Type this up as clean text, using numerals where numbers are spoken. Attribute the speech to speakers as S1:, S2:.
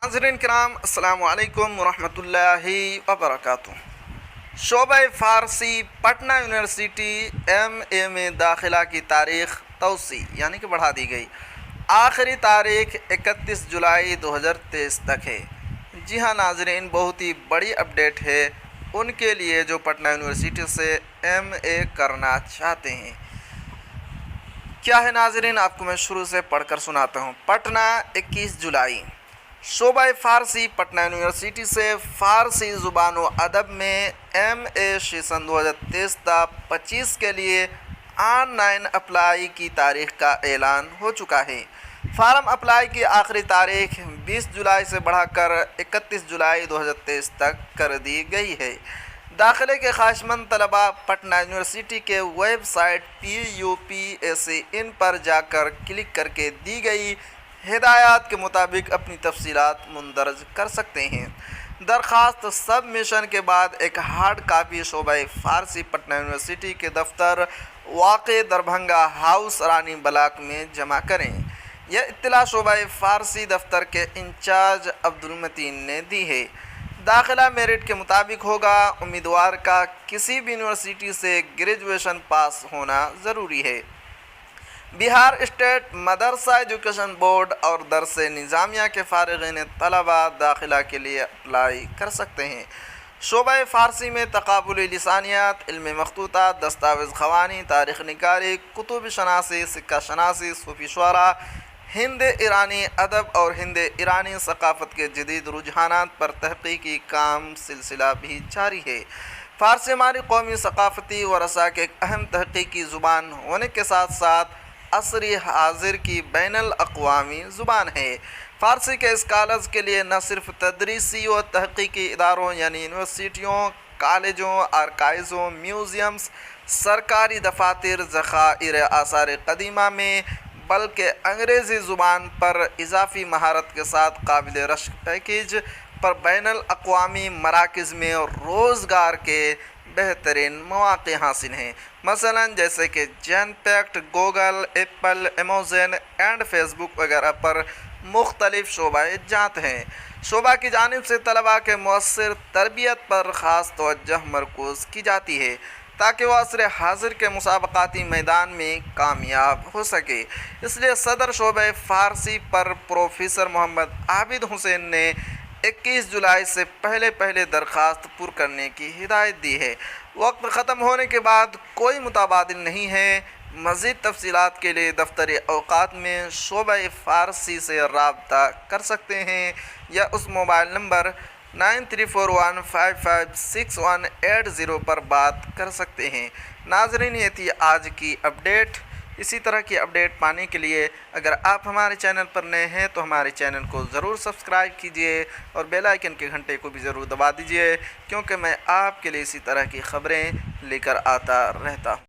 S1: नाज़रीन किराम अस्सलामु अलैकुम वरहमतुल्लाहि वबरकातुहू। शोबा फ़ारसी पटना यूनिवर्सिटी MA में दाखिला की तारीख़ तौसी यानी कि बढ़ा दी गई। आखिरी तारीख़ 31 जुलाई 2023 तक है। जी हाँ नाज़रीन, बहुत ही बड़ी अपडेट है उनके लिए जो पटना यूनिवर्सिटी से MA करना चाहते हैं। क्या है नाज़रीन, आपको मैं शुरू से पढ़कर सुनाता हूँ। पटना 21 जुलाई। शोबा फ़ारसी पटना यूनिवर्सिटी से फ़ारसी ज़ुबान व अदब में MA सेशन 2023-25 के लिए ऑनलाइन अप्लाई की तारीख़ का ऐलान हो चुका है। फार्म अप्लाई की आखिरी तारीख़ 20 जुलाई से बढ़ाकर 31 जुलाई 2023 तक कर दी गई है। दाखिले के ख्वाहिशमंद तलबा पटना यूनिवर्सिटी के वेबसाइट PUPAC पर जाकर क्लिक करके दी गई हिदायत के मुताबिक अपनी तफसीलात मुंदरज कर सकते हैं। दरख्वास्त सबमिशन के बाद एक हार्ड कापी शोबा फ़ारसी पटना यूनिवर्सिटी के दफ्तर वाक़े दरभंगा हाउस रानी ब्लॉक में जमा करें। यह इत्तला शोबा फ़ारसी दफ्तर के इंचार्ज अब्दुल मतीन ने दी है। दाखिला मेरिट के मुताबिक होगा। उम्मीदवार का किसी भी यूनिवर्सिटी से ग्रेजुएशन पास होना ज़रूरी है। बिहार स्टेट मदरसा एजुकेशन बोर्ड और दरस निज़ामिया के फ़ारिग़ीन तलबा दाखिला के लिए अप्लाई कर सकते हैं। शोबा फ़ारसी में तक़ाबुल लिसानियात, इल्म मख़तूता, दस्तावेज़ ख़वानी, तारीख़ निगारी, कुतुब शनासी, सिक्का शनासी, सूफ़ी शुअरा, हिंद ईरानी अदब और हिंद ईरानी सक़ाफ़त के जदीद रुझानात पर तहक़ीक़ी काम सिलसिला भी जारी है। फ़ारसी हमारी कौमी सक़ाफ़ती वरसा के एक अहम तहक़ीक़ी ज़ुबान होने के साथ साथ असरी हाजिर की बैनुल अक़वामी ज़ुबान है। फ़ारसी के स्कॉलर्स के लिए न सिर्फ तदरीसी व तहक़ीक़ी इदारों यानी यूनिवर्सिटियों, कॉलेजों, आर्काइज़ों, म्यूज़ियम्स, सरकारी दफातर, ज़ख़ाइर आसार क़दीमा में, बल्कि अंग्रेज़ी ज़ुबान पर इजाफ़ी महारत के साथ काबिल रश्क पैकेज पर बैनुल अक़वामी मराकज़ में रोज़गार के बेहतरीन मौक़े हासिल हैं। मसलन जैसे कि Genpact, Google, Apple, Amazon and Facebook वगैरह पर मुख्तलिफ़ शोबाए जात हैं। शोबा की जानिब से तलबा के मुअस्सिर तरबियत पर ख़ास तवज्जो मरकूज़ की जाती है ताकि वह असर हाजिर के मुसाबक़ाती मैदान में कामयाब हो सके। इसलिए सदर शोबा फ़ारसी पर प्रोफेसर मोहम्मद आबिद हुसैन ने 21 जुलाई से पहले दरख्वास्त पुर करने की हिदायत दी है। वक्त ख़त्म होने के बाद कोई मुताबादिल नहीं है। मज़ीद तफसीलात के लिए दफ्तर औक़ात में शोबा फ़ारसी से रब्ता कर सकते हैं या उस मोबाइल नंबर 9341556180 पर बात कर सकते हैं। नाज़रीन, ये थी आज की अपडेट। इसी तरह की अपडेट पाने के लिए अगर आप हमारे चैनल पर नए हैं तो हमारे चैनल को ज़रूर सब्सक्राइब कीजिए और बेल आइकन के घंटे को भी ज़रूर दबा दीजिए, क्योंकि मैं आपके लिए इसी तरह की ख़बरें लेकर आता रहता हूँ।